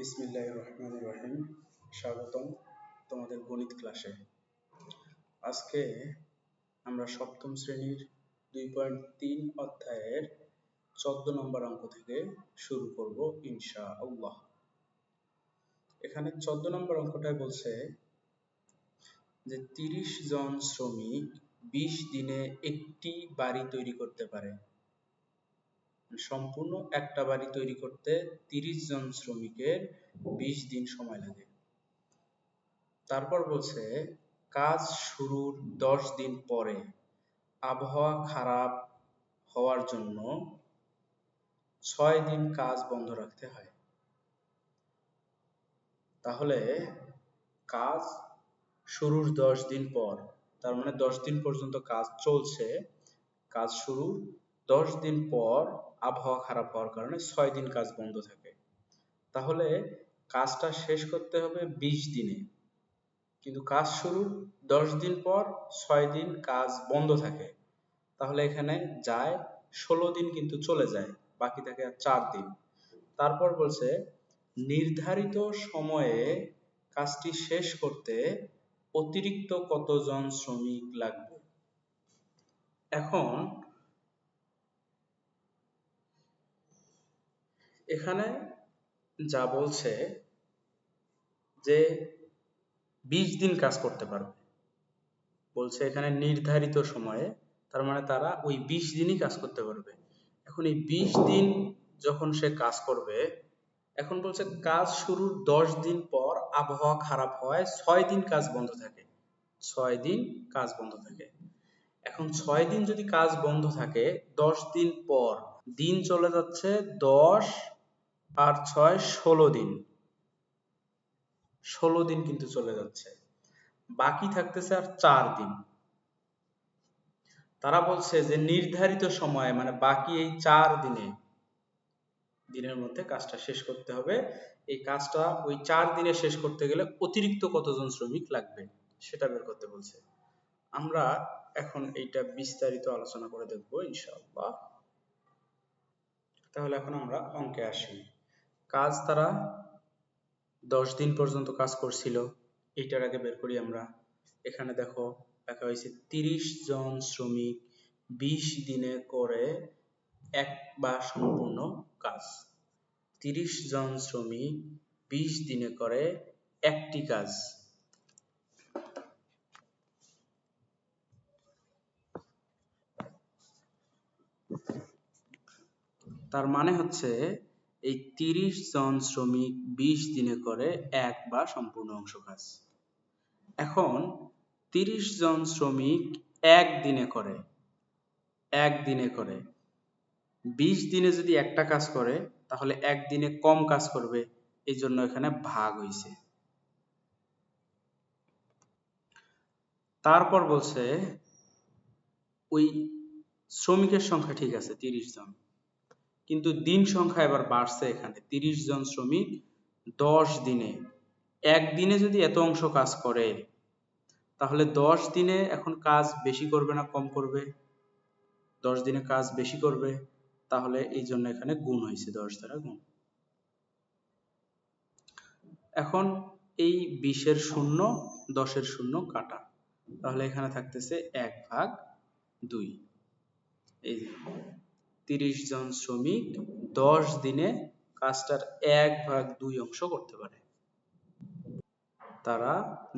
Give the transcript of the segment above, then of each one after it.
বিসমিল্লাহির রহমানির রহিম। স্বাগতম তোমাদের গণিত ক্লাসে। আজকে আমরা সপ্তম শ্রেণীর 2.3 অধ্যায়ের 14 নম্বর অঙ্ক থেকে শুরু করব ইনশাআল্লাহ। এখানে 14 নম্বর অঙ্কটায় বলছে যে 30 জন শ্রমিক 20 দিনে একটি বাড়ি তৈরি করতে পারে। সম্পূর্ণ একটা বাড়ি তৈরি করতে 30 জন শ্রমিকের 20 দিন সময় লাগে। তারপর বলছে কাজ শুরুর 10 দিন পরে আবহাওয়া খারাপ হওয়ার জন্য 6 দিন কাজ বন্ধ রাখতে হয়। তাহলে কাজ শুরুর 10 দিন পর, তার মানে 10 দিন পর্যন্ত কাজ চলছে, কাজ শুরুর 10 দিন পর আবহাওয়া খারাপ হওয়ার কারণে 6 দিন কাজ বন্ধ থাকে। তাহলে কাজটা শেষ করতে হবে 20 দিনে, কিন্তু কাজ শুরুর 10 দিন পর 6 দিন কাজ বন্ধ থাকে। তাহলে এখানে যায় 16 দিন কিন্তু চলে যায়, বাকি থাকে আর 4 দিন। তারপর বলছে নির্ধারিত সময়ে কাজটি শেষ করতে অতিরিক্ত কতজন শ্রমিক লাগবে। এখন এখানে যা বলছে যে 20 দিন কাজ করতে পারবে, বলছে এখানে নির্ধারিত সময়ে, তার মানে তারা ওই 20 দিনই কাজ করতে পারবে। এখন এই 20 দিন যখন সে কাজ করবে, এখন বলছে কাজ শুরুর 10 দিন পর আবহাওয়া খারাপ হয়, 6 দিন কাজ বন্ধ থাকে। 6 দিন কাজ বন্ধ থাকে। এখন 6 দিন যদি কাজ বন্ধ থাকে, 10 দিন পর দিন চলে যাচ্ছে 10 আর 6 16 দিন। 16 দিন কিন্তু চলে যাচ্ছে, বাকি থাকতেছে আর 4 দিন। তারা বলছে যে নির্ধারিত সময়ে, মানে বাকি এই 4 দিনের মধ্যে কাজটা শেষ করতে হবে। এই কাজটা ওই 4 দিনে শেষ করতে গেলে অতিরিক্ত কতজন শ্রমিক লাগবে সেটা বের করতে বলছে। আমরা এখন এইটা বিস্তারিত আলোচনা করে দেখবো ইনশাআল্লাহ। তাহলে এখন আমরা অঙ্কে আসি। কাজ তারা 10 দিন পর্যন্ত কাজ করছিল, এইটার আগে বের করি আমরা। এখানে দেখো লেখা হয়েছে 30 জন শ্রমিক 20 দিনে করে একবার সম্পূর্ণ কাজ। 30 জন শ্রমিক 20 দিনে করে একটি কাজ। তার মানে হচ্ছে এই 30 জন শ্রমিক 20 দিনে করে একবার সম্পূর্ণ অংশ কাজ। এখন 30 জন শ্রমিক একদিনে করে 20 দিনে যদি একটা কাজ করে, তাহলে একদিনে কম কাজ করবে, এই জন্য এখানে ভাগ হয়েছে। তারপর বলছে ওই শ্রমিকের সংখ্যা ঠিক আছে 30 জন, কিন্তু দিন সংখ্যা এবার বাড়ছে। এখানে 30 জন শ্রমিক 10 দিনে, একদিনে যদি এত অংশ কাজ করে, তাহলে 10 দিনে এখন কাজ বেশি করবে না কম করবে? 10 দিনে কাজ বেশি করবে, তাহলে এই জন্য এখানে গুণ হয়েছে, 10 দ্বারা গুণ। এখন এই 20-এর শূন্য 10-এর শূন্য কাটা, তাহলে এখানে থাকতেছে 1/2। এই 30 জন শ্রমিক 10 দিনে কাজটার 1/2 অংশ করতে পারে। তারা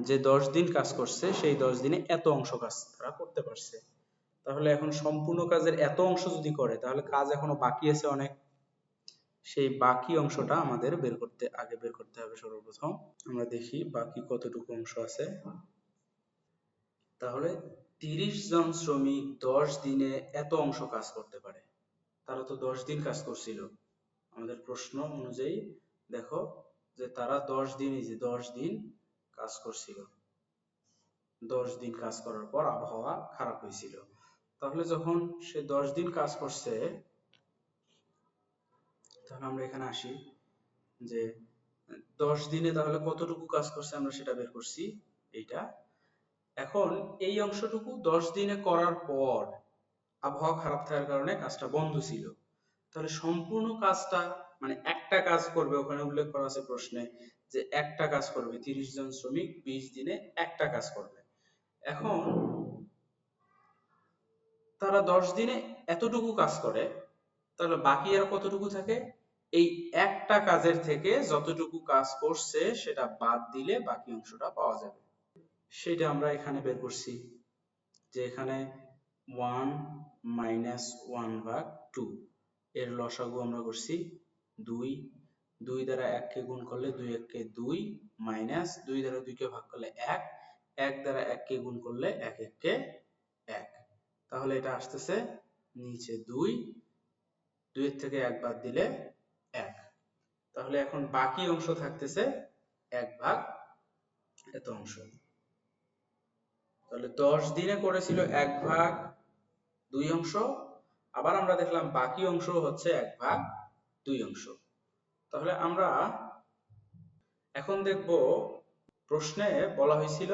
যে 10 দিন কাজ করছে, সেই 10 দিনে এত অংশ কাজ তারা করতে পারছে। তাহলে এখন সম্পূর্ণ কাজের এত অংশ যদি করে, তাহলে কাজ এখনো বাকি আছে অনেক। সেই বাকি অংশটা আমাদের বের করতে হবে। সর্বপ্রথম আমরা দেখি বাকি কতটুকু অংশ আছে। তাহলে 30 জন শ্রমিক 10 দিনে এত অংশ কাজ করতে পারে। তারা তো 10 দিন কাজ করছিল। আমাদের প্রশ্ন অনুযায়ী দেখো যে তারা 10 দিন কাজ করছিল। 10 দিন কাজ করার পর আবহাওয়া খারাপ হয়েছিল। তাহলে যখন সে 10 দিন কাজ করছে, তাহলে আমরা এখানে আসি যে 10 দিনে তাহলে কতটুকু কাজ করছে আমরা সেটা বের করছি, এইটা। এখন এই অংশটুকু 10 দিনে করার পর আবহাওয়া খারাপ থাকার কারণে কাজটা বন্ধ ছিল। তাহলে সম্পূর্ণ কাজটা মানে একটা কাজ করবে, ওখানে উল্লেখ করা আছে প্রশ্নে যে একটা কাজ করবে, 30 জন শ্রমিক 20 দিনে একটা কাজ করবে। এখন তারা 10 দিনে এতটুকু কাজ করে, তাহলে বাকি আর কতটুকু থাকে? এই একটা কাজের থেকে যতটুকু কাজ করছে সেটা বাদ দিলে বাকি অংশটা পাওয়া যাবে। সেটা আমরা এখানে বের করছি যে এখানে 1 মাইনাস 1 ভাগ 2 এর লসাগু আমরা করছি 2। 2 দ্বারা 1 কে গুণ করলে 2 1 কে 2 মাইনাস 2 দ্বারা 2 কে ভাগ করলে 1, 1 দ্বারা 1 কে গুণ করলে 1 1 কে 1। তাহলে এটা আসতেছে নিচে 2, 2 এর থেকে 1 বাদ দিলে 1। তাহলে এখন বাকি অংশ থাকতেছে 1 ভাগ এত অংশ। তাহলে 10 দিনে করেছিল 1 ভাগ 2 অংশ, আবার আমরা দেখলাম বাকি অংশ হচ্ছে 1 ভাগ 2 অংশ। তাহলে আমরা এখন দেখব প্রশ্নে বলা হয়েছিল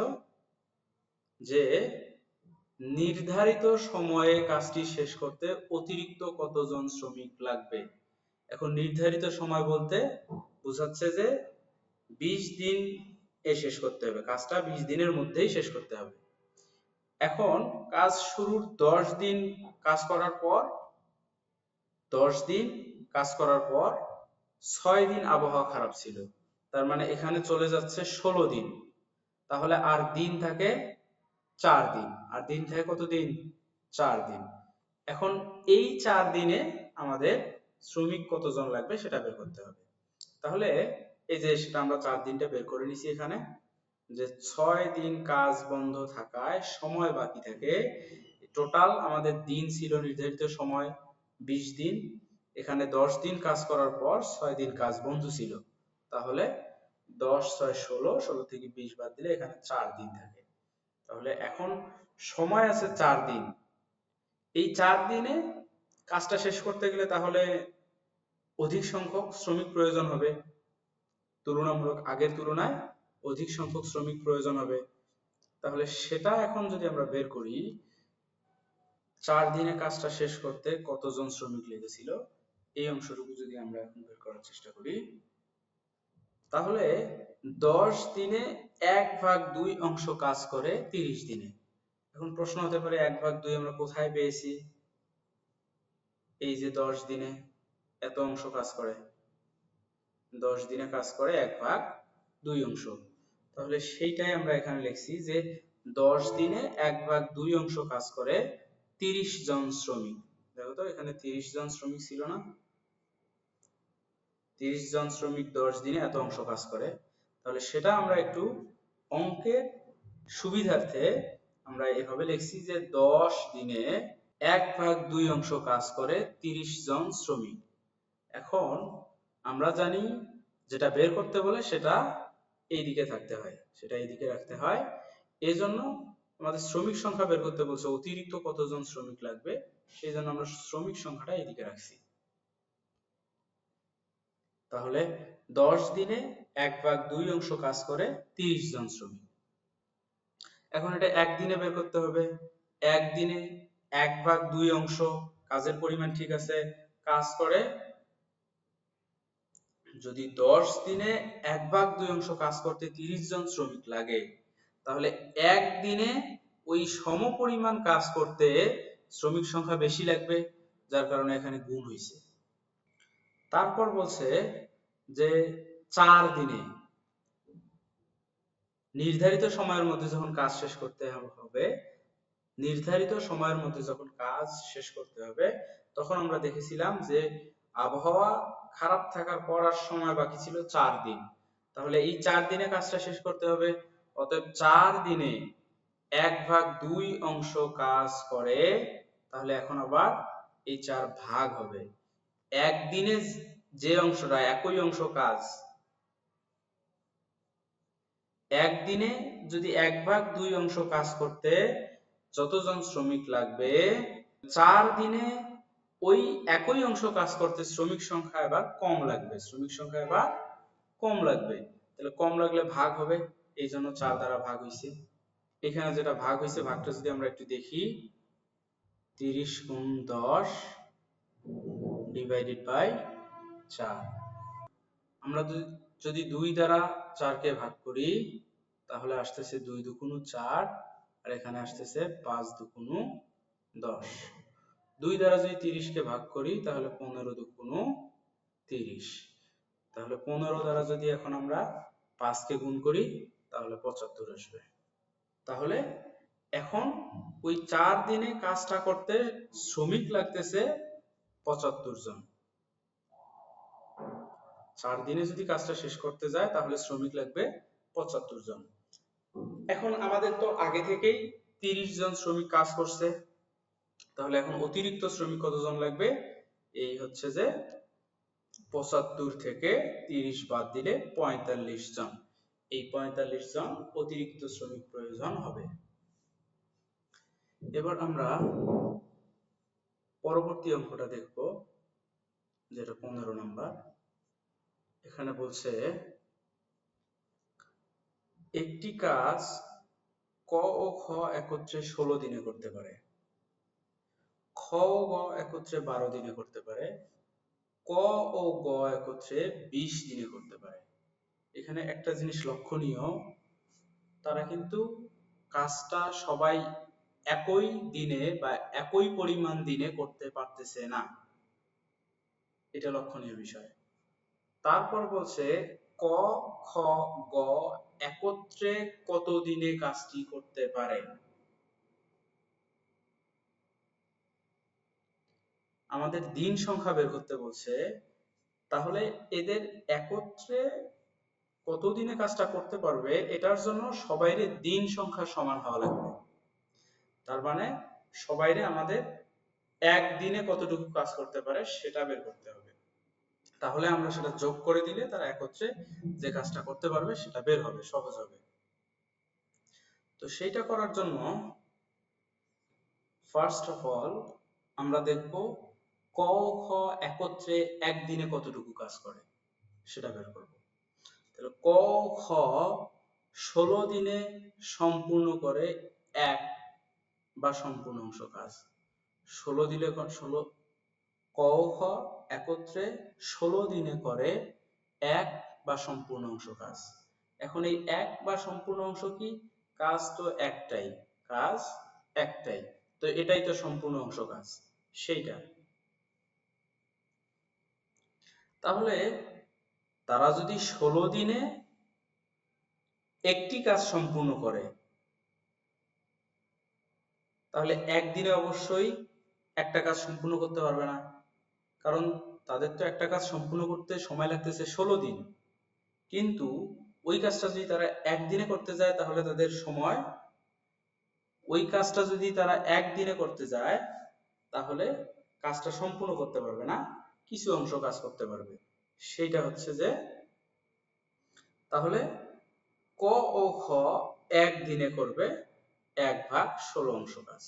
যে নির্ধারিত সময়ে কাজটি শেষ করতে অতিরিক্ত কতজন শ্রমিক লাগবে। এখন নির্ধারিত সময় বলতে বোঝাচ্ছে যে 20 দিন এ শেষ করতে হবে, কাজটা 20 দিনের মধ্যেই শেষ করতে হবে। এখন কাজ শুরুর 10 দিন কাজ করার পর 10 দিন কাজ করার পর 6 দিন আবহাওয়া খারাপ ছিল, তার মানে এখানে চলে যাচ্ছে 16 দিন। তাহলে আর দিন থাকে 4 দিন, আর দিন থাকে কত দিন? 4 দিন। এখন এই 4 দিনে আমাদের শ্রমিক কতজন লাগবে সেটা বের করতে হবে। তাহলে এই যে সেটা আমরা 4 দিনটা বের করে নিছি এখানে, যে 6 দিন কাজ বন্ধ থাকায় সময় বাকি থাকে। টোটাল আমাদের দিন ছিল নির্ধারিত সময় 20 দিন, এখানে 10 দিন কাজ করার পর 6 দিন কাজ বন্ধ ছিল, তাহলে 10 6 16, 16 থেকে 20 বাদ দিলে এখানে 4 দিন থাকে। তাহলে এখন সময় আছে 4 দিন। এই 4 দিনে কাজটা শেষ করতে গেলে তাহলে অধিক সংখ্যক শ্রমিক প্রয়োজন হবে, তুলনামূলক আগের তুলনায় অধিক সংখ্যক শ্রমিক প্রয়োজন হবে। তাহলে সেটা এখন যদি আমরা বের করি, 4 দিনে কাজটা শেষ করতে কতজন শ্রমিক লেগেছিল, এই অংশটুকু যদি আমরা এখন বের করার চেষ্টা করি, তাহলে 10 দিনে 1 ভাগ 2 অংশ কাজ করে 30 দিনে। এখন প্রশ্ন হতে পারে 1 ভাগ 2 আমরা কোথায় পেয়েছি? এই যে 10 দিনে এত অংশ কাজ করে, 10 দিনে কাজ করে 1 ভাগ 2 অংশ, তাহলে সেইটাই আমরা এখানে লিখছি যে 10 দিনে 1 ভাগ 2 অংশ কাজ করে 30 জন শ্রমিক। দেখো তো এখানে 30 জন শ্রমিক ছিল না? 30 জন শ্রমিক 10 দিনে এত অংশ কাজ করে। তাহলে সেটা আমরা একটু অঙ্কের সুবিধার্থে আমরা এভাবে লিখছি যে 10 দিনে 1 ভাগ 2 অংশ কাজ করে 30 জন শ্রমিক। এখন আমরা জানি যেটা বের করতে বলে সেটা এই দিকে থাকতে হয়, সেটা এই দিকে রাখতে হয়। এজন্য আমাদের শ্রমিক সংখ্যা বের করতে বলছে অতিরিক্ত কতজন শ্রমিক লাগবে, সেই জন্য আমরা শ্রমিক সংখ্যাটা এইদিকে রাখছি। তাহলে 10 দিনে 1 ভাগ 2 অংশ কাজ করে 30 জন শ্রমিক। এখন এটা একদিনে বের করতে হবে। একদিনে 1 ভাগ 2 অংশ কাজের পরিমাণ ঠিক আছে, কাজ করে যদি 10 দিনে 1 ভাগ 2 অংশ কাজ করতে 30 জন শ্রমিক লাগে, তাহলে একদিনে ওই সমপরিমাণ কাজ করতে শ্রমিক সংখ্যা বেশি লাগবে, যার কারণে এখানে গুণ হয়েছে। তারপর বলছে যে 4 দিনে নির্ধারিত সময়ের মধ্যে যখন কাজ শেষ করতে হবে, নির্ধারিত সময়ের মধ্যে যখন কাজ শেষ করতে হবে, তখন আমরা দেখেছিলাম যে আবহাওয়া খারাপ থাকার পর আর সময় বাকি ছিল 4 দিন। তাহলে এই 4 দিনে কাজটা শেষ করতে হবে, অতএব 4 দিনে 1 ভাগ 2 অংশ কাজ করে, তাহলে এখন আবার এই 4 ভাগ হবে। একদিনে যে অংশটা একই অংশ কাজ, একদিনে যদি 1 ভাগ 2 অংশ কাজ করতে যতজন শ্রমিক লাগবে, 4 দিনে ওই একই অংশ কাজ করতে শ্রমিক সংখ্যা এবার কম লাগবে, শ্রমিক সংখ্যা এবার কম লাগবে। তাহলে কম লাগলে ভাগ হবে, এই জন্য 4 দ্বারা ভাগ হয়েছে। এখানে যেটা ভাগ হয়েছে, ভাগটা যদি আমরা একটু দেখি, 30 গুণ 10 / ডিভাইডেড বাই 4। আমরা যদি 2 দ্বারা 4 কে ভাগ করি তাহলে আসতেছে 2 দুগুণ 4, আর এখানে আসতেছে 5 দুগুণ 10। 2 দ্বারা যদি 30 কে ভাগ করি তাহলে 15 দুগুণ 30। তাহলে 15 দ্বারা যদি এখন আমরা 5 কে গুণ করি তাহলে 75 আসবে। তাহলে এখন ওই 4 দিনে কাজটা করতে শ্রমিক লাগতেছে 75 জন। 4 দিনে যদি কাজটা শেষ করতে যায় তাহলে শ্রমিক লাগবে 75 জন। এখন আমাদের তো আগে থেকেই 30 জন শ্রমিক কাজ করছে, তাহলে এখন অতিরিক্ত শ্রমিক কতজন লাগবে? এই হচ্ছে যে 75 থেকে 30 বাদ দিলে 45 জন। এই 45 জন অতিরিক্ত শ্রমিক প্রয়োজন হবে। এবার আমরা পরবর্তী অঙ্কটা দেখব, যেটা 15 নাম্বার। এখানে বলছে একটি কাজ ক ও খ একত্রে 16 দিনে করতে পারে, খ ও গ একত্রে 12 দিনে করতে পারে, ক ও গ একত্রে 20 দিনে করতে পারে। এখানে একটা জিনিস লক্ষণীয়, তারা কিন্তু কাজটা সবাই একই দিনে বা একই পরিমাণ দিনে করতে পারতেছে না, এটা লক্ষণীয় বিষয়। তারপর বলছে ক, খ, গ একত্রে কত দিনে কাজটি করতে পারে। আমাদের দিন সংখ্যা বের করতে বলছে, তাহলে এদের একত্রে কত দিনে কাজটা করতে পারবে এটার জন্য সবাইরে দিন সংখ্যা সমান হওয়া লাগবে। তার মানে সবাইরে আমাদের একদিনে কতটুকু কাজ করতে পারে সেটা বের করতে হবে। তাহলে আমরা সেটা যোগ করে দিলে তারা একত্রে যে কাজটা করতে পারবে সেটা বের হবে, সহজ হবে। তো সেইটা করার জন্য ফার্স্ট অফ অল আমরা দেখব ক ও খ একত্রে একদিনে কতটুকু কাজ করে সেটা বের করব। তাহলে ক ও খ 16 দিনে সম্পূর্ণ করে এক বা সম্পূর্ণ অংশ কাজ। 16 দিলে 16, ক ও খ একত্রে 16 দিনে করে এক বা সম্পূর্ণ অংশ কাজ। এখন এই এক বা সম্পূর্ণ অংশ কি? কাজ তো একটাই, কাজ একটাই, তো এটাই তো সম্পূর্ণ অংশ কাজ সেইটা। তাহলে তারা যদি 16 দিনে একটি কাজ সম্পূর্ণ করে তাহলে একদিনে অবশ্যই একটা কাজ সম্পূর্ণ করতে পারবে না, কারণ তাদের তো একটা কাজ সম্পূর্ণ করতে সময় লাগতেছে 16 দিন। কিন্তু ওই কাজটা যদি তারা একদিনে করতে যায় তাহলে তাদের সময়, ওই কাজটা যদি তারা একদিনে করতে যায় তাহলে কাজটা সম্পূর্ণ করতে পারবে না, কিছু অংশ কাজ করতে পারবে। সেইটা হচ্ছে যে, তাহলে ক ও খ একদিনে করবে 1/16 অংশ কাজ।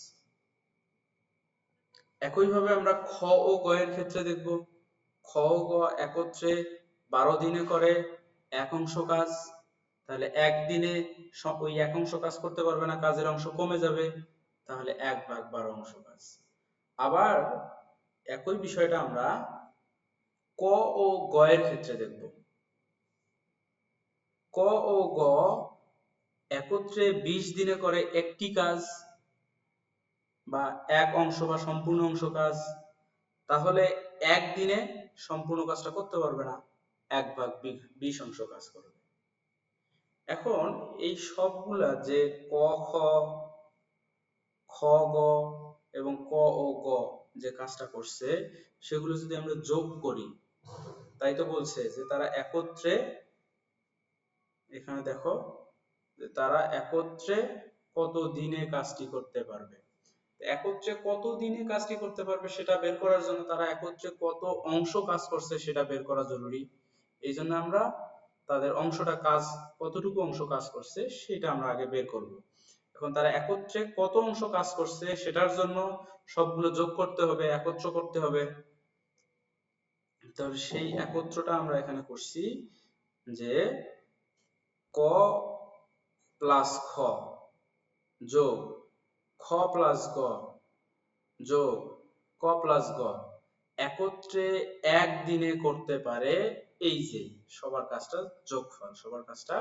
একইভাবে আমরা খ ও গ এর ক্ষেত্রে দেখব, খ ও গ একত্রে 12 দিনে করে 1 অংশ কাজ। তাহলে একদিনে ওই 1 অংশ কাজ করতে পারবে না, কাজের অংশ কমে যাবে, তাহলে 1/12 অংশ কাজ। আবার একই বিষয়টা আমরা ক ও গ এর ক্ষেত্রে দেখব। ক ও গ একত্রে 20 দিনে করে একটি কাজ বা 1 অংশ বা সম্পূর্ণ অংশ কাজ। তাহলে একদিনে সম্পূর্ণ কাজটা করতে পারবে না, 1/20 অংশ কাজ করবে। এখন এই সবগুলা যে ক খ, খ গ এবং ক ও গ যে কাজটা করছে সেগুলো যদি আমরা যোগ করি, তাই তো বলছে যে তারা একত্রে, এখানে দেখো যে তারা একত্রে কত দিনে কাজটি করতে পারবে। একত্রে কত দিনে কাজটি করতে পারবে সেটা বের করার জন্য তারা একত্রে কত অংশ কাজ করছে সেটা বের করা জরুরি। এই জন্য আমরা তাদের অংশটা কাজ, কতটুকু অংশ কাজ করছে সেটা আমরা আগে বের করব। এখন তারা একত্রে কত অংশ কাজ করছে সেটার জন্য সবগুলো যোগ করতে হবে, একত্র করতে হবে। তাহলে সেই একত্রটা আমরা এখানে করছি যে ক প্লাস খ যোগ খ প্লাস গ যোগ ক প্লাস গ, একত্রে একদিনে করতে পারে এই যে সবার কাজটা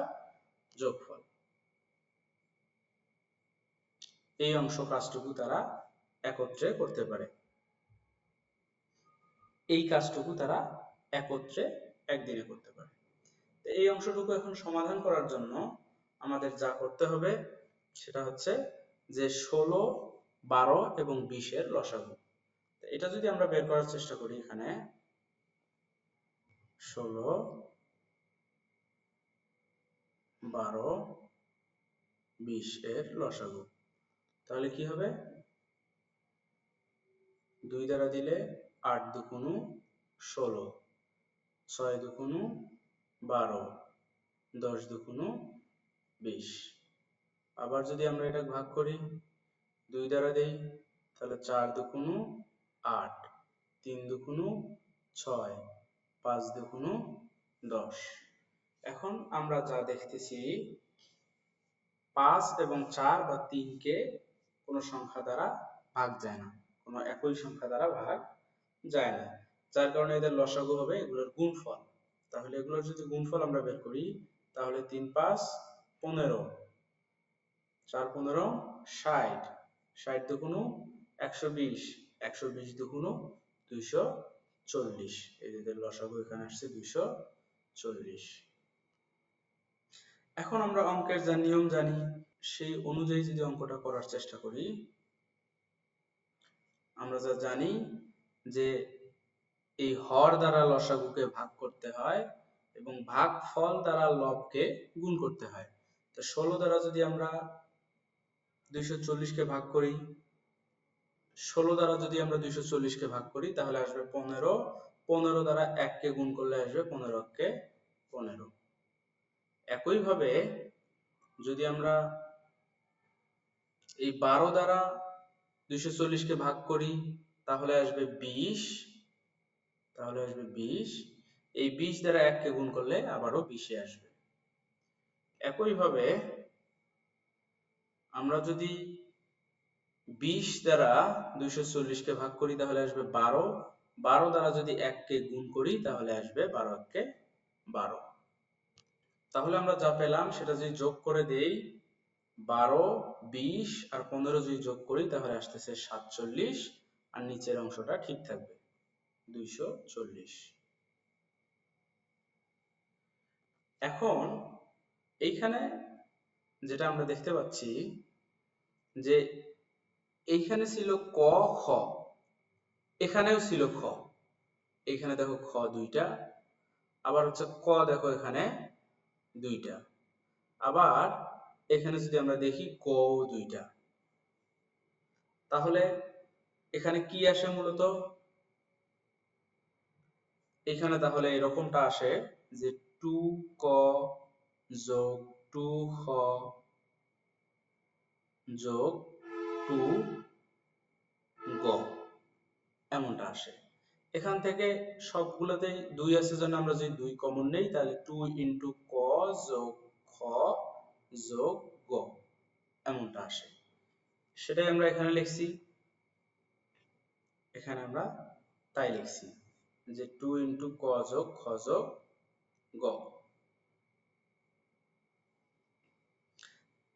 যোগফল এই অংশ কাজটুকু তারা একত্রে করতে পারে, এই কাজটুকু তারা একত্রে একদিনে করতে পারে। এই অংশটুকু এখন সমাধান করার জন্য আমাদের যা করতে হবে সেটা হচ্ছে যে 16, 12 এবং 20 এর লসাগু। এটা যদি আমরা বের করার চেষ্টা করি, এখানে 16, 12, 20 এর লসাগু, তাহলে কি হবে? 2 দ্বারা দিলে 8 দুগুণ 16, 6 দুগুণ 12, 10 দুগুণ 20। আবার যদি আমরা এটা ভাগ করি, 2 দ্বারা দেই, তাহলে 4 দুগুণ 8, 3 দুগুণ 6, 5 দুগুণ 10। এখন আমরা যা দেখতেছি 5 এবং 4 বা 3 কে কোনো সংখ্যা দ্বারা ভাগ যায় না, কোনো একই সংখ্যা দ্বারা ভাগ যায় না, যার কারণে এদের লসাগু হবে এগুলোর গুণফল। তাহলে এগুলোর যদি গুণফল আমরা বের করি, তাহলে 3 5 15, 4 15 60, 60 দুগুণ 120, 120 দুগুণ 240, এদের লসাগু এখানে আসছে 240। এখন আমরা অঙ্কের যা নিয়ম জানি সেই অনুযায়ী যদি অঙ্কটা করার চেষ্টা করি, আমরা যা জানি যে এই হর দ্বারা লসাগুকে ভাগ করতে হয় এবং ভাগফল দ্বারা লবকে গুণ করতে হয়। তো 16 দ্বারা যদি আমরা 240 কে ভাগ করি, 16 দ্বারা যদি আমরা 240 কে ভাগ করি তাহলে আসবে 15, 15 দ্বারা 1 কে গুণ করলে আসবে 15 কে 15। একইভাবে যদি আমরা এই 12 দ্বারা 240 কে ভাগ করি তাহলে আসবে 20, এই 20 দ্বারা 1 কে গুণ করলে আবারও 20 এ আসবে। একইভাবে আমরা যদি 20 দ্বারা 240 কে ভাগ করি তাহলে আসবে 12, 12 দ্বারা যদি 1 কে গুণ করি তাহলে আসবে 12 কে 12। তাহলে আমরা যা পেলাম সেটা যদি যোগ করে দেই, 12, 20 আর 15 যদি যোগ করি তাহলে আসতেছে 47, আর নিচের অংশটা ঠিক থাকবে 240। এখন এইখানে যেটা আমরা দেখতে পাচ্ছি যে এইখানে ছিল ক খ, এখানেও ছিল খ, এখানে দেখো খ দুইটা, আবার হচ্ছে ক দেখো এখানে দুইটা, আবার এখানে যদি আমরা দেখি ক দুইটা, তাহলে এখানে কি আসে মূলত? এখানে তাহলে এরকমটা আসে যে 2ক যোগ 2খ যোগ 2গ, এমনটা আসে। এখান থেকে সবগুলোতেই 2 আছে জন্য আমরা যদি 2 কমন নেই তাহলে 2 ইন্টু ক যোগ খ যোগ গ, এমনটা আসে। সেটাই আমরা এখানে লিখছি, এখানে আমরা তাই লিখছি যে 2 ইন্টু ক যোগ খ যোগ গ।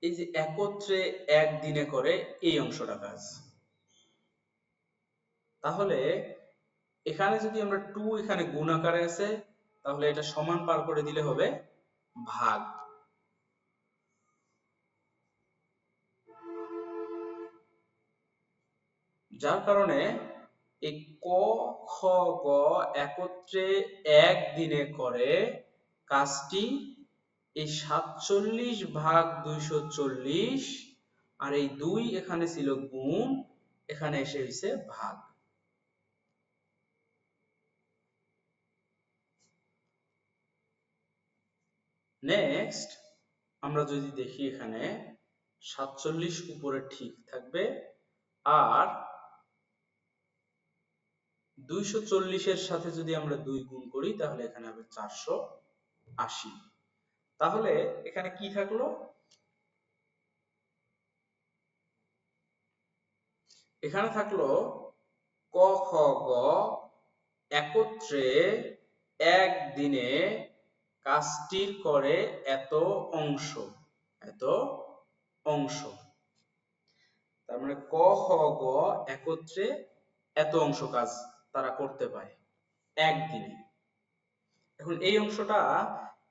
এই যে একত্রে একদিনে করে এই অংশটা কাজ, তাহলে এখানে যদি আমরা 2 এখানে গুণ আকারে আছে তাহলে এটা সমান পার করে দিলে হবে ভাগ, যার কারণে এই ক খ গ একত্রে একদিনে করে কাজটি এই 47 ভাগ 240, আর এই 2 এখানে ছিল গুণ, এখানে এসে হইছে ভাগ। নেক্সট আমরা যদি দেখি এখানে 47 উপরে ঠিক থাকবে, আর 240 এর সাথে যদি আমরা 2 গুণ করি তাহলে এখানে হবে 480। তাহলে এখানে কি থাকলো? এখানে থাকলো ক খ গ একত্রে একদিনে কাজটির করে এত অংশ, এত অংশ। তার মানে ক খ গ একত্রে এত অংশ কাজ তারা করতে পারে একদিনে। এখন এই অংশটা,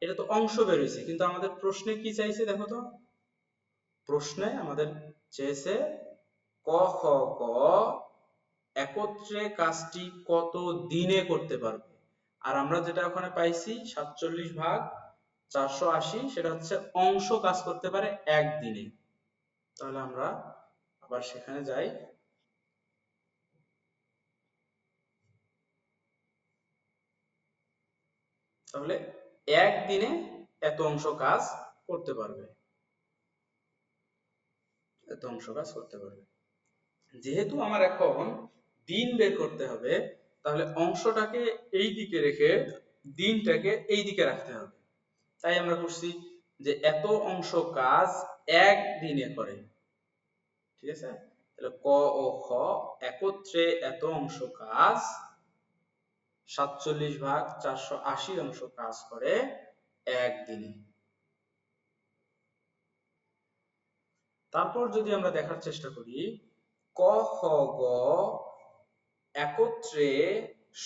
এটা তো অংশ বের হয়েছে, কিন্তু আমাদের প্রশ্নে কি চাইছে দেখো তো। প্রশ্নে আমাদের চেয়েছে ক খ গ একত্রে কাজটি কত দিনে করতে পারবে। আর আমরা যেটা ওখানে পাইছি 47/480, সেটা হচ্ছে অংশ কাজ করতে পারে একদিনে। তাহলে আমরা আবার সেখানে যাই। তাহলে একদিনে এত অংশ কাজ করতে পারবে, এত অংশ কাজ করতে পারবে। যেহেতু আমার এখন দিন বের করতে হবে, তাহলে অংশটাকে এই দিকে রেখে দিনটাকে এই দিকে রাখতে হবে। তাই আমরা করছি যে এত অংশ কাজ একদিনে করে। ঠিক আছে, তাহলে ক ও খ একত্রে এত অংশ কাজ 47/480 অংশ কাজ করে একদিনে। তারপর যদি আমরা দেখার চেষ্টা করি, ক খ গ একত্রে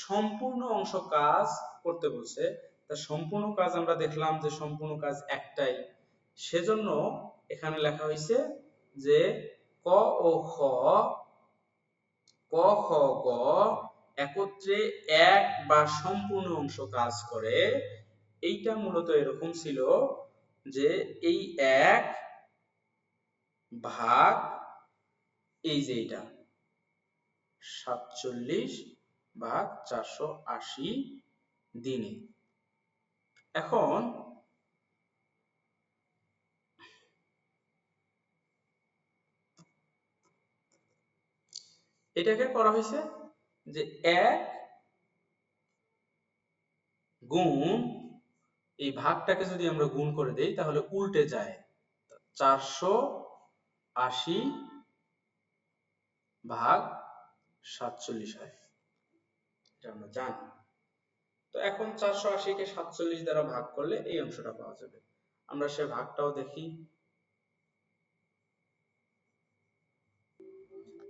সম্পূর্ণ অংশ কাজ করতে বলছে। তা সম্পূর্ণ কাজ আমরা দেখলাম যে সম্পূর্ণ কাজ একটাই, সেজন্য এখানে লেখা হয়েছে যে ক ও খ, ক খ গ একত্রে এক বা সম্পূর্ণ অংশ কাজ করে। এইটা মূলত এরকম ছিল যে এই এক ভাগ এই যে এইটা 47/480 দিনে। এখন এটাকে করা হয়েছে যে এক গুণ এই ভাগটাকে যদি আমরা গুণ করে দেই তাহলে উল্টে যায়, 480/47 হয়, এটা আমরা জানি। তো এখন 480-কে 47 দ্বারা ভাগ করলে এই অংশটা পাওয়া যাবে। আমরা সে ভাগটাও দেখি।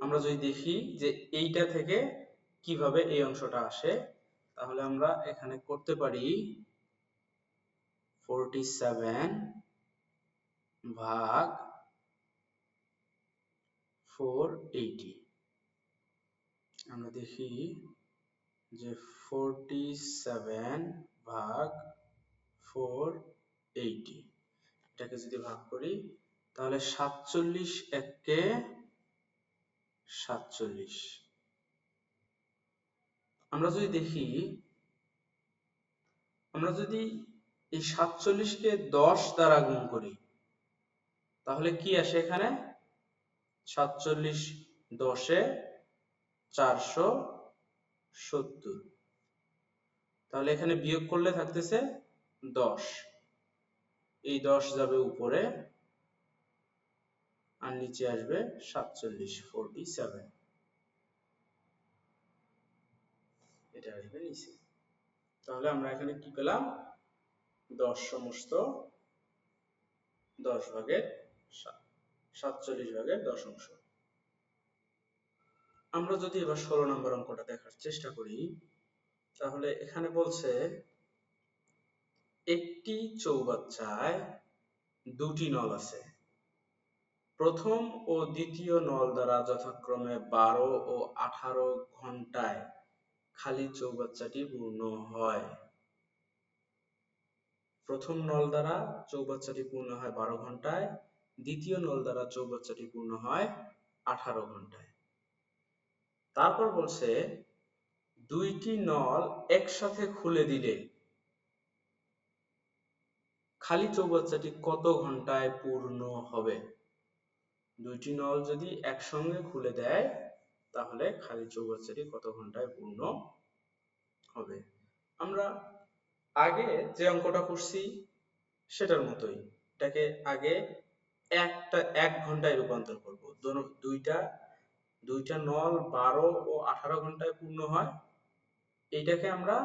আমরা যদি দেখি যে এইটা থেকে কিভাবে এই অংশটা আসে, তাহলে আমরা এখানে করতে পারি 47/480। আমরা দেখি যে 47/480 এটাকে যদি ভাগ করি তাহলে 47 একে 47। আমরা যদি দেখি, আমরা যদি এই 47-কে 10 দ্বারা গুণ করি তাহলে কি আসে এখানে, 47 10-এ 470। তাহলে এখানে বিয়োগ করলে থাকতেছে 10, এই 10 যাবে উপরে আর নিচে আসবে 47, এটা আসবে নিচে। তাহলে আমরা এখানে কি পেলাম, 10 সমস্ত 10/47 অংশ। আমরা যদি এবার 16 নম্বর অঙ্কটা দেখার চেষ্টা করি, তাহলে এখানে বলছে একটি চৌবাচ্চায় দুটি নল আছে, প্রথম ও দ্বিতীয় নল দ্বারা যথাক্রমে 12 ও 18 ঘন্টায় খালি চৌবাচ্চাটি পূর্ণ হয়। প্রথম নল দ্বারা চৌবাচ্চাটি পূর্ণ হয় 12 ঘন্টায়, দ্বিতীয় নল দ্বারা চৌবাচ্চাটি পূর্ণ হয় 18 ঘন্টায়। তারপর বলছে দুইটি নল একসাথে খুলে দিলে খালি চৌবাচ্চাটি কত ঘন্টায় পূর্ণ হবে। দুইটি নল যদি একসঙ্গে খুলে দেয় তাহলে খালি চৌবাচ্চাটি কত ঘন্টায় পূর্ণ হবে। আমরা আগে যে অঙ্কটা করছি সেটার মতোই, এটাকে আগে 1 ঘন্টায় রূপান্তর করব। দুইটা নল 12 ও 18 ঘন্টায় পূর্ণ হয়, এইটাকে আমরা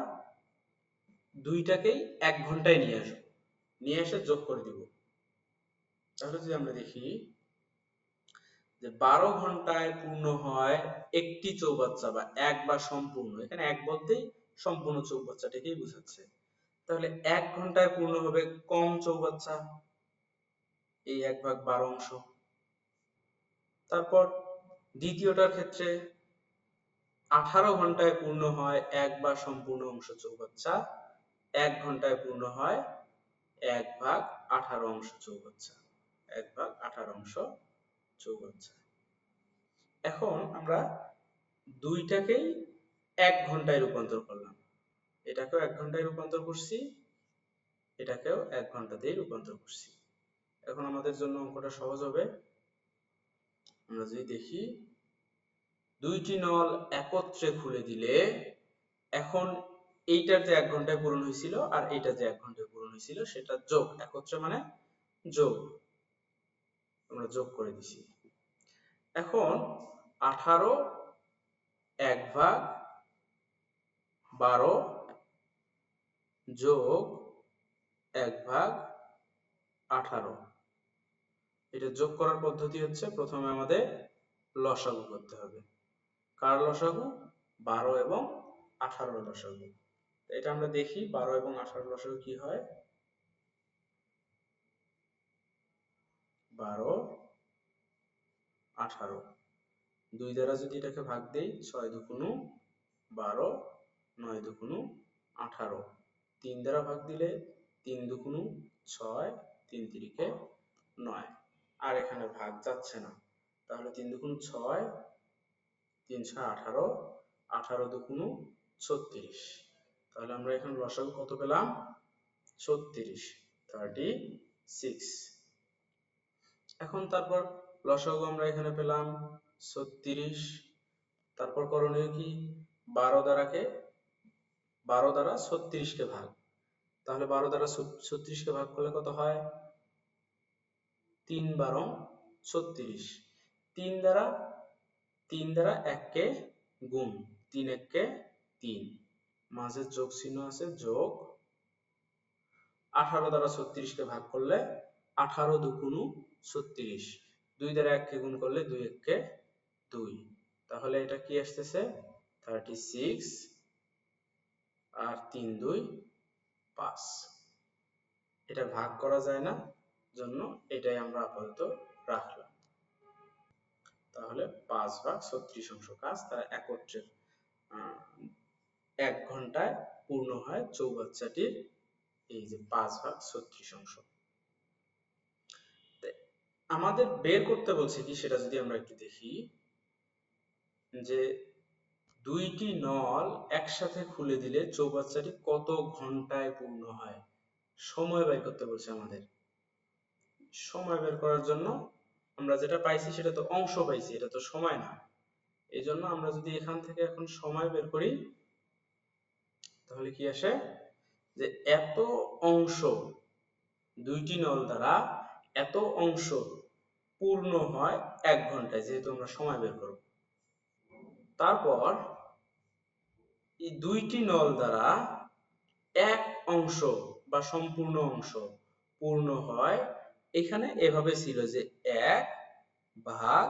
দুইটাকেই 1 ঘন্টায় নিয়ে আসবো, নিয়ে এসে যোগ করে দিব। তাহলে যদি আমরা দেখি যে 12 ঘন্টায় পূর্ণ হয় একটি চৌবাচ্চা বা এক বা সম্পূর্ণ, এখানে এক বলতেই সম্পূর্ণ চৌবাচ্চাটাকেই বোঝাচ্ছে। তাহলে 1 ঘন্টায় পূর্ণ হবে কম চৌবাচ্চা, এই 1/12 অংশ। তারপর দ্বিতীয়টার ক্ষেত্রে 18 ঘন্টায় পূর্ণ হয় এক বা সম্পূর্ণ অংশ চৌবাচ্চা, 1 ঘন্টায় পূর্ণ হয় 1/18 অংশ চৌবাচ্চা, 1/18 অংশ চৌবাচ্চা। এখন আমরা দুইটাকেই 1 ঘন্টায় রূপান্তর করলাম, এটাকেও 1 ঘন্টায় রূপান্তর করছি, এটাকেও 1 ঘন্টাতেই রূপান্তর করছি। এখন আমাদের জন্য অঙ্কটা সহজ হবে। আমরা যদি দেখি দুইটি নল একত্রে খুলে দিলে এখন এইটার যে 1 ঘন্টায় পূরণ হয়েছিল আর এইটা যে 1 ঘন্টায় পূরণ হয়েছিল সেটা যোগ, একত্রে মানে যোগ, আমরা যোগ করে দিছি। এখন 18 1/12 যোগ 1/18, এটা যোগ করার পদ্ধতি হচ্ছে প্রথমে আমাদের লসাগু করতে হবে। কার লসাগু? 12 এবং 18 লসাগু। এটা আমরা দেখি 12 এবং 18 লসাগু কি হয়। 12 18, 2 দ্বারা যদি এটাকে ভাগ দেই 6 দুগুণ 12, 9 দুগুণ 18, 3 দ্বারা ভাগ দিলে 3 দুগুণ 6, 3 তিরিকে 9, আর এখানে ভাগ যাচ্ছে না, তাহলে 3 দুগুণ 6, 3 6 18, 18 দুগুণ 36, তাহলে আমরা এখানে লসাগু কত পেলাম? 36, 36। এখন তারপর লসাগু আমরা এখানে পেলাম 36, তারপর করণীয় কি? 12 দ্বারা 36 কে ভাগ, তাহলে 12 দ্বারা 36 কে ভাগ করলে কত হয়? 3/12 36, 3 দ্বারা 1 কে গুণ, 3 1 কে 3, মাঝে যোগ চিহ্ন আছে, যোগ 18 দ্বারা 36 কে ভাগ করলে 18 দুগুণ 36, 2 দ্বারা 1 কে গুণ করলে 2 1 কে 2, তাহলে এটা কি আসতেছে? 36 আর 3 2 5, এটা ভাগ করা যায় না, জন্য এটাই আমরা আপাতত রাখলাম। তাহলে 5/36 অংশ কাজ তারা একত্রে 1 ঘন্টায় পূর্ণ হয় চৌবাচ্চাটির, এই যে 5/36 অংশ। আমাদের বের করতে বলছে কি সেটা যদি আমরা একটু দেখি, যে দুইটি নল একসাথে খুলে দিলে চৌবাচ্চাটি কত ঘন্টায় পূর্ণ হয়, সময় বের করতে বলছে আমাদের। সময় বের করার জন্য আমরা যেটা পাইছি সেটা তো অংশ পাইছি, এটা তো সময় না, এই জন্য আমরা যদি এখান থেকে এখন সময় বের করি তাহলে কি আসে, যে এত অংশ, দুইটি নল দ্বারা এত অংশ পূর্ণ হয় 1 ঘন্টায়, যেহেতু আমরা সময় বের করব। তারপর এই দুইটি নল দ্বারা এক অংশ বা সম্পূর্ণ অংশ পূর্ণ হয়, এখানে এভাবে ছিল যে 1 ভাগ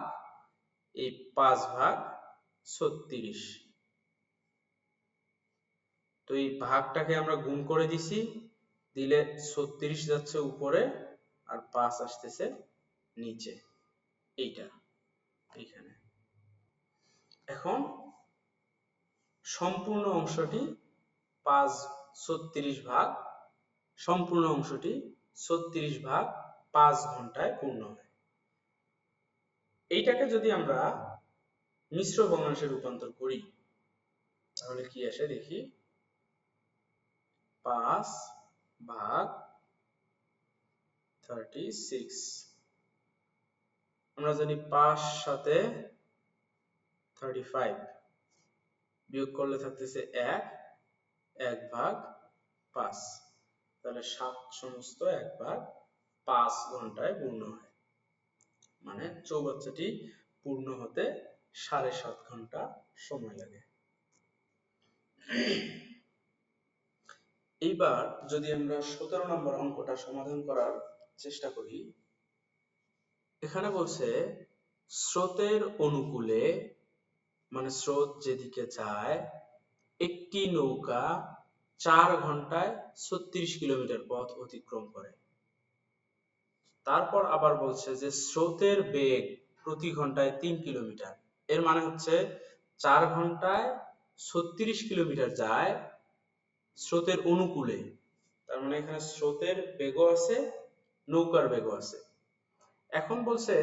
এই 5/36, তো এই ভাগটাকে আমরা গুণ করে দিছি, দিলে 36 যাচ্ছে উপরে আর 5 আসতেছে নিচে, এইটা এইখানে। এখন সম্পূর্ণ অংশটি 36 ভাগ, সম্পূর্ণ অংশটি 36 ভাগ 5 ঘন্টায় পূর্ণ হয়। এইটাকে যদি আমরা মিশ্র ভগ্নাংশে রূপান্তর করি তাহলে কি আসে দেখি, 5/36, আমরা জানি 5 সাথে 35, বিয়োগ করলে থাকতেছে 1, 1/5, তাহলে 7 সমস্ত 1/5 ঘন্টায় পূর্ণ হয়, মানে চৌবাচ্চাটি পূর্ণ হতে 7.5 ঘন্টা সময় লাগে। এইবার যদি আমরা 17 নম্বর অঙ্কটা সমাধান করার চেষ্টা করি, এখানে বলছে স্রোতের অনুকূলে, মানে স্রোত যেদিকে যায়, একটি নৌকা 4 ঘন্টায় 36 কিলোমিটার পথ অতিক্রম করে। তারপর আবার বলছে যে স্রোতের বেগ প্রতি ঘন্টায় 3 কিলোমিটার। এর মানে হচ্ছে 4 ঘন্টায় 36 কিলোমিটার যায় স্রোতের অনুকূলে। তার মানে এখানে স্রোতের বেগও আছে, নৌকার বেগও আছে। এখন বলছে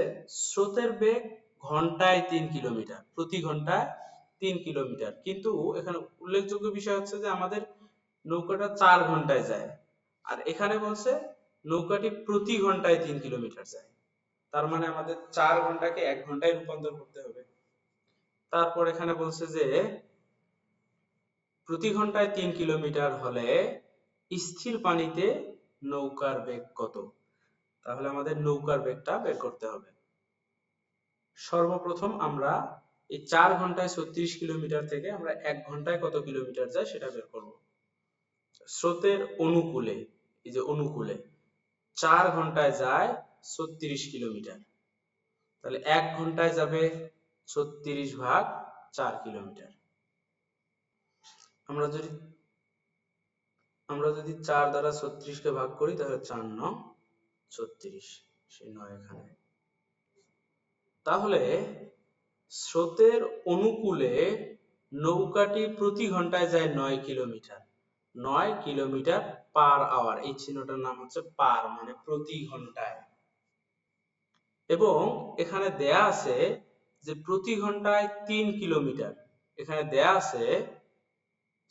স্রোতের বেগ ঘন্টায় 3 কিলোমিটার, প্রতি ঘন্টায় 3 কিলোমিটার, কিন্তু এখানে উল্লেখযোগ্য বিষয় হচ্ছে যে আমাদের নৌকাটা 4 ঘন্টায় যায়, আর এখানে বলছে নৌকাটি প্রতি ঘন্টায় 3 কিলোমিটার যায়। তার মানে আমাদের 4 ঘন্টাকে 1 ঘন্টায় রূপান্তর করতে হবে। তারপর এখানে বলছে যে প্রতি ঘন্টায় 3 কিলোমিটার হলে স্থির পানিতে নৌকার বেগ কত? তাহলে আমাদের নৌকার বেগটা বের করতে হবে। সর্বপ্রথম আমরা এই 4 ঘন্টায় 36 কিলোমিটার থেকে আমরা 1 ঘন্টায় কত কিলোমিটার যায় সেটা বের করব। স্রোতের অনুকূলে, এই যে অনুকূলে 4 ঘন্টায় যায় 36 কিলোমিটার, তাহলে 1 ঘন্টায় যাবে 36 ভাগ 4 কিলোমিটার। আমরা যদি 4 দ্বারা 36 কে ভাগ করি তাহলে 4 9 36, সেই 9 এখানে। তাহলে স্রোতের অনুকূলে নৌকাটি প্রতি ঘন্টায় যায় 9 কিলোমিটার। 9 কিলোমিটার পার আওয়ার, এই চিহ্নটার নাম হচ্ছে পার, মানে প্রতি ঘন্টায়। এবং এখানে দেয়া আছে যে প্রতি ঘন্টায় 3 কিলোমিটার। এখানে দেয়া আছে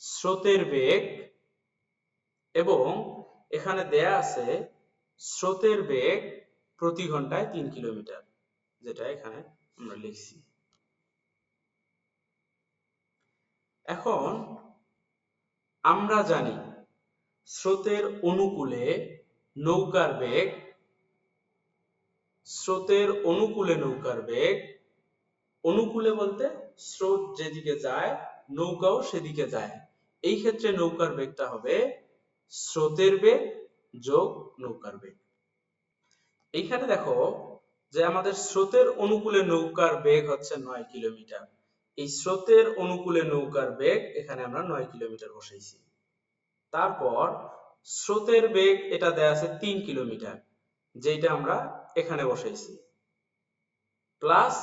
স্রোতের বেগ, এবং এখানে দেয়া আছে স্রোতের বেগ প্রতি ঘন্টায় 3 কিলোমিটার, যেটা এখানে আমরা লিখছি। এখন আমরা জানি স্রোতের অনুকূলে নৌকার বেগ, স্রোতের অনুকূলে নৌকার বেগ, অনুকূলে বলতে স্রোত যেদিকে যায় নৌকাও সেদিকে যায়। এই ক্ষেত্রে নৌকার বেগটা হবে স্রোতের বেগ যোগ নৌকার বেগ। এইখানে দেখো যে আমাদের স্রোতের অনুকূলে নৌকার বেগ হচ্ছে 9 কিলোমিটার। এই স্রোতের অনুকূলে নৌকার বেগ এখানে আমরা 9 কিলোমিটার বসাইছি। তারপর স্রোতের বেগ এটা দেয়া আছে 3 কিলোমিটার, যেটা আমরা এখানে বসাইছি, প্লাস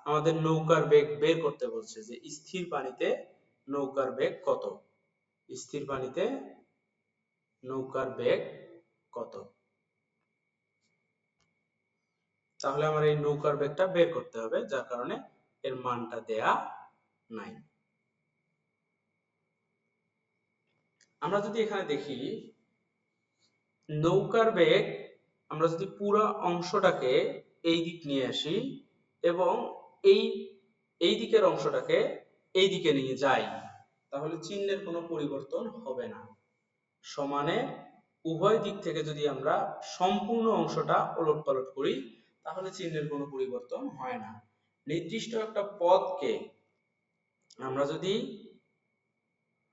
আমাদের নৌকার বেগ বের করতে বলছে যে স্থির পানিতে নৌকার বেগ কত। স্থির পানিতে নৌকার বেগ কত? তাহলে আমার এই নৌকার বেগটা বের করতে হবে, যার কারণে এর মানটা দেয়া নাই। আমরা যদি এখানে দেখি নৌকার বেগ, আমরা যদি পুরো অংশটাকে এই দিক নিয়ে আসি এবং এই দিকের অংশটাকে এই দিকে নিয়ে যাই, তাহলে চিহ্নের কোনো পরিবর্তন হবে না। সমানে উভয় দিক থেকে যদি আমরা সম্পূর্ণ অংশটা ওলটপালট করি তাহলে চিহ্নের কোনো পরিবর্তন হয় না। নির্দিষ্ট একটা পদকে আমরা যদি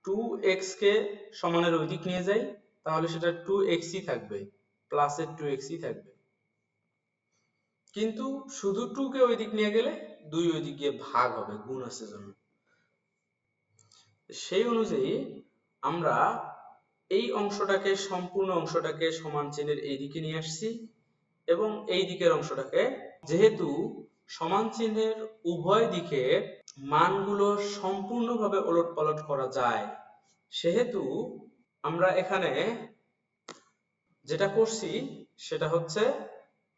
2x কে সমানের ওই দিক নিয়ে যাই তাহলে সেটা 2x ই থাকবে, প্লাসের 2x ই থাকবে। কিন্তু শুধু 2 কে ওই দিক নিয়ে গেলে 2 ওই দিক গিয়ে ভাগ হবে, গুণ আছে জন্য। সেই অনুযায়ী আমরা এই অংশটাকে, সম্পূর্ণ অংশটাকে সমান চিহ্নের এই দিকে নিয়ে আসছি, এবং এই দিকের অংশটাকে, যেহেতু সমান চিহ্নের উভয় দিকের মানগুলো সম্পূর্ণভাবে ওলটপালট করা যায়, সেহেতু আমরা এখানে যেটা করছি সেটা হচ্ছে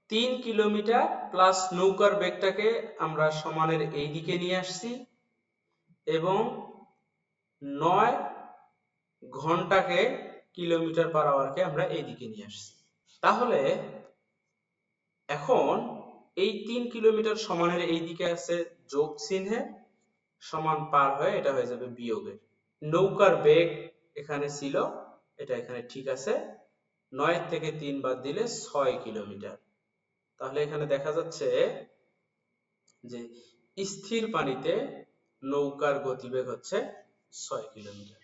3 কিলোমিটার প্লাস নৌকার বেগটাকে আমরা সমানের এই দিকে নিয়ে আসছি, এবং 9 ঘন্টাকে কিলোমিটার পার আওয়ারকে আমরা এই দিকে নিয়ে আসছি। তাহলে এখন এই 3 কিলোমিটার সমানের এই দিকে আছে যোগ চিহ্নে, সমান পার হয়ে এটা হয়ে যাবে বিয়োগের। নৌকার বেগ এখানে ছিল, এটা এখানে ঠিক আছে, 9 থেকে 3 বাদ দিলে 6 কিলোমিটার। তাহলে এখানে দেখা যাচ্ছে যে স্থির পানিতে নৌকার গতিবেগ হচ্ছে 6 কিলোমিটার।